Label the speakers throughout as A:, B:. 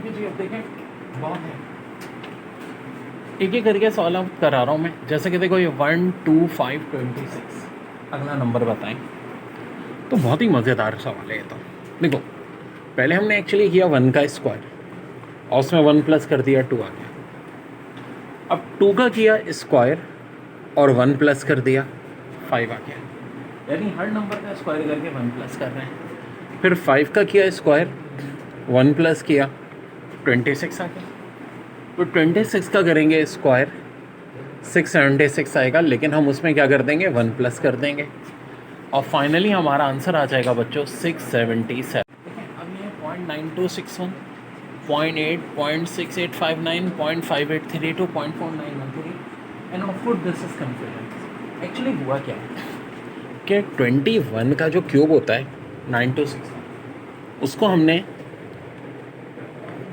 A: Okay जी, अब देखें बहुत है, एक एक करके सॉल्व आउट करा रहा हूँ मैं। जैसे कि देखो ये 1 2 5 26, अगला नंबर बताएं। तो बहुत ही मज़ेदार सवाल है ये तो। देखो पहले हमने एक्चुअली किया 1 का स्क्वायर और उसमें 1 प्लस कर दिया 2 आ गया। अब 2 का किया स्क्वायर और 1 प्लस कर दिया 5 आ गया। यानी हर नंबर का स्क्वायर करके 1 प्लस कर रहे हैं। फिर 5 का किया स्क्वायर, 1 प्लस किया 26 आ गया। तो 26 का करेंगे स्क्वायर 676 आएगा, लेकिन हम उसमें क्या कर देंगे 1 प्लस कर देंगे और फाइनली हमारा आंसर आ जाएगा बच्चों 677। अब ये 0.9261, 0.8, 0.6859, 0.5832, 0.4913 end of course this is confusion. Actually हुआ क्या है कि 21 का जो क्यूब होता है 9261, उसको हमने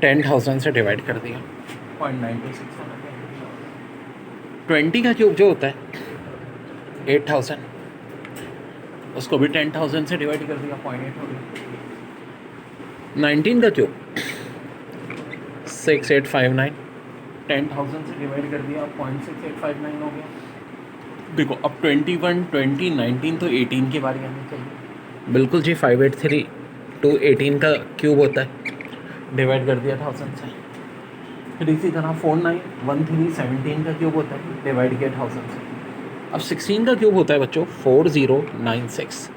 A: 10,000 से डिवाइड कर दिया, 0.9261। 20 का क्यूब जो होता है 8,000, उसको भी 10,000 से डिवाइड कर दिया, 0.8 हो गया। 19 का क्यूब 6859, 10,000 से डिवाइड कर दिया, 0.6859 हो गया। देखो अब 21, 20, 19 तो 18 की बारी आनी चाहिए। बिल्कुल जी, 583 टू 18 का क्यूब होता है, डिवाइड कर दिया 1000 से। फिर इसी तरह 4913 17 का क्यूब होता है, डिवाइड किया 1000 से। अब 16 का क्यूब होता है बच्चों 4096,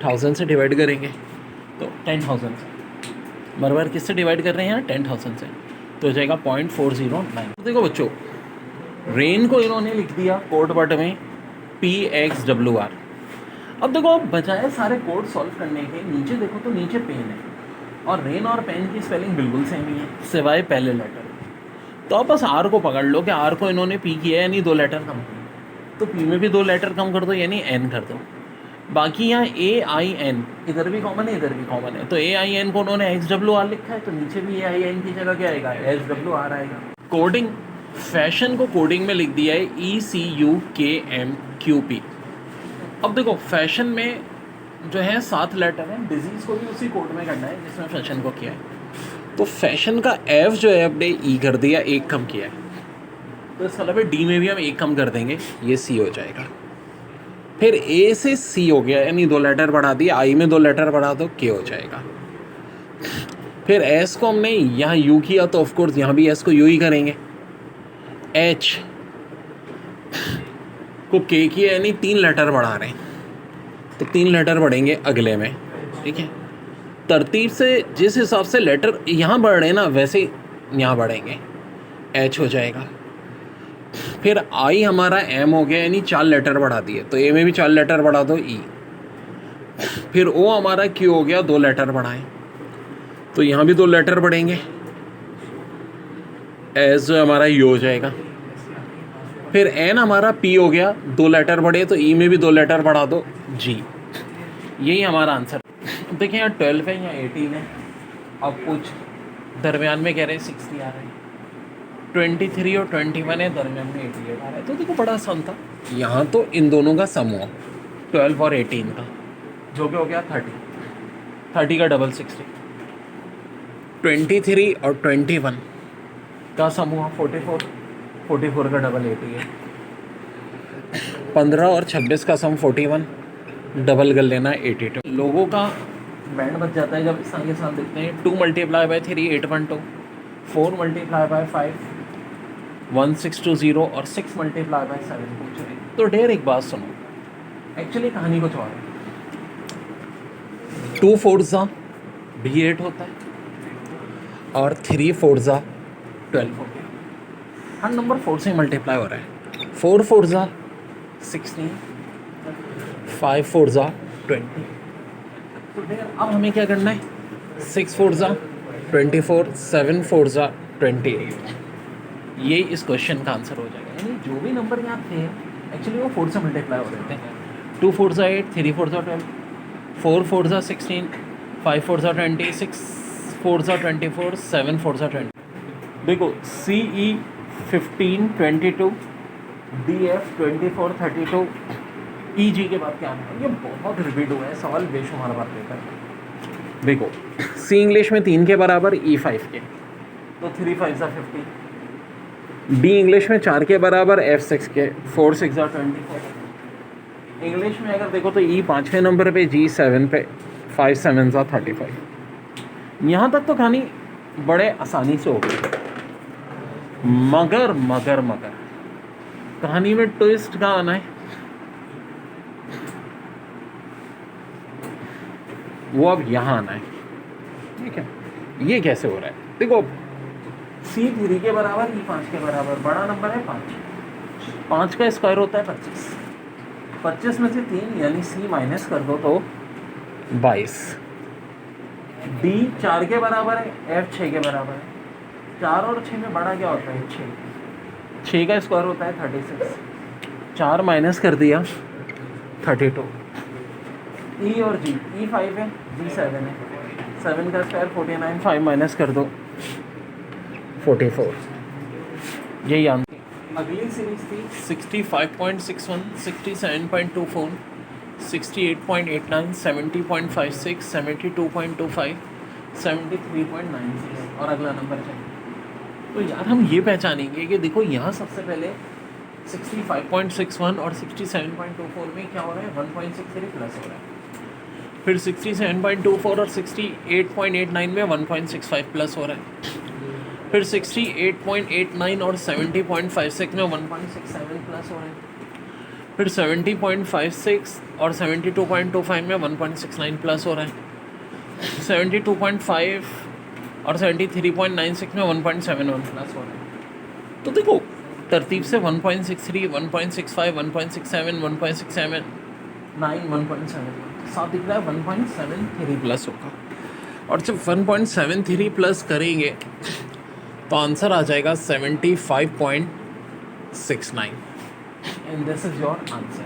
A: 1000 से डिवाइड करेंगे तो 10,000 से। बराबर किससे डिवाइड कर रहे हैं यहाँ 10,000 से, तो हो जाएगा 0.409। देखो बच्चों रेन को इन्होंने लिख दिया कोड वर्ड में PXWR। अब देखो बजाय सारे कोड सॉल्व करने के नीचे देखो तो नीचे पेन है और रेन और पेन की स्पेलिंग बिल्कुल सेम ही है सिवाय पहले लेटर। तो आप बस आर को पकड़ लो कि आर को इन्होंने पी किया है यानी 2 लेटर कम किए, तो पी में भी 2 लेटर कम कर दो यानी एन कर दो। बाकी यहाँ AIN इधर भी कॉमन है इधर भी कॉमन है, तो AIN को उन्होंने XWR लिखा है तो नीचे भी AIN की जगह क्या आएगा SWR आएगा। कोडिंग फैशन को कोडिंग में लिख दिया है ECUKMQP। अब देखो फैशन में जो है 7 लेटर हैं, डिजीज़ को भी उसी कोड में करना है जिसमें फैशन को किया है। तो फैशन का F जो है अपने E कर दिया, 1 कम किया है, तो इसका मतलब D में भी हम 1 कम कर देंगे, ये C हो जाएगा। फिर A से C हो गया यानी 2 लेटर बढ़ा दिए, I में 2 लेटर बढ़ा दो K हो जाएगा। फिर S को हमने यहाँ U किया तो ऑफकोर्स यहाँ भी S को U ही करेंगे। H को K किया यानी 3 लेटर बढ़ा रहे हैं, तो 3 लेटर बढ़ेंगे अगले में, ठीक है। तरतीब से जिस हिसाब से लेटर यहाँ बढ़ रहे हैं ना वैसे यहाँ बढ़ेंगे, H हो जाएगा। फिर I हमारा M हो गया यानी 4 लेटर बढ़ा दिए, तो A में भी 4 लेटर बढ़ा दो E। फिर O हमारा Q हो गया, 2 लेटर बढ़ाएं तो यहाँ भी 2 लेटर बढ़ेंगे, S जो हमारा U हो जाएगा। फिर N हमारा P हो गया, 2 लेटर बढ़े तो E में भी 2 लेटर बढ़ा दो G। यही हमारा आंसर। देखिए यहाँ 12 है, यहाँ 18 है, अब कुछ दरमियान में कह रहे हैं 60 आ रहे हैं, 23 और 21 है, दरमियान में 88 आ रहा है। तो देखो बड़ा आसान था, यहाँ तो इन दोनों का सम हुआ 12 और 18 का, जो कि हो गया 30 का डबल 60, 23 और 21 का सम हुआ 44 का डबल 88, 15 और 26 का सम 41, डबल कर लेना 82। लोगों का बैंड बच जाता है जब इस तरह के साथ देखते हैं। 2 मल्टीप्लाई बाई 3 812, 4 मल्टीप्लाई बाई 5 1620 और 6 मल्टीप्लाई बाई 7 पूछ रहे हैं। तो डेर एक बात सुनो, एक्चुअली कहानी कुछ और है। 2 4 भी 8 होता है और 3 4 12 हो गया। हर नंबर 4 से मल्टीप्लाई हो रहा है। 4 4 16, 5 4 20। तो अब हमें क्या करना है, 6 4 24, 7 4 28। ये इस क्वेश्चन का आंसर हो जाएगा। यानी जो भी नंबर यहाँ थे एक्चुअली वो 4 से मल्टीप्लाई हो रहे थे। 2 4 8, 3 4 12, 4 4 16, 5 4 20, 6 4 24, 7 4 20। देखो CE 15 22, DF 24 32, EG के बाद क्या है, ये बहुत रिपीट हुआ है, सवाल बेशुमार बार लेकर। देखो C इंग्लिश में 3 के बराबर, E 5 के, तो 3 5 सा 50। डी इंग्लिश में 4 के बराबर, एफ 6 के, 4 6 सा 24। इंग्लिश में अगर देखो तो ई 5वें नंबर पे, जी 7 पे, 5 7 सा 35। यहाँ तक तो कहानी बड़े आसानी से हो गई, मगर मगर मगर कहानी में ट्विस्ट कहाँ आना है, वो अब यहाँ आना है। ठीक है, ये कैसे हो रहा है? देखो C3 के बराबर, E5 के बराबर, बड़ा नंबर है 5, 5 का स्क्वायर होता है 25, 25 में से 3 यानी C माइनस कर दो तो 22। D 4 के बराबर है, F 6 के बराबर है, 4 और 6 में बड़ा क्या होता है? 6, 6 का स्क्वायर होता है 36, 4 माइनस कर दिया 32। E और G, E 5 है, G 7 है, 7 का स्क्वायर 49, 5 माइनस कर दो 44। यही आंसर। अगली सीरीज थी 65.61, 67.24, 68.89, 70.56, 72.25, 73.96 और अगला नंबर चाहिए। तो यार हम ये पहचानेंगे कि देखो यहाँ सबसे पहले 65.61 और 67.24 में क्या हो रहा है? 1.63 प्लस हो रहा है। फिर 67.24 और 68.89 में 1.65 प्लस हो रहा है। फिर 68.89 और 70.56 में 1.67 प्लस हो रहा है। फिर 70.56 और 72.25 में 1.69 प्लस हो रहा है। 72.5 और 73.96 में 1.71 प्लस हो रहा है। तो देखो तरतीब से 1.63, 1.65, 1.67, 1.67, 9, 1.7 साथ दिख रहा है 1.73 प्लस होगा। और जब 1.73 प्लस करेंगे तो आंसर आ जाएगा 75.69 and this is your answer.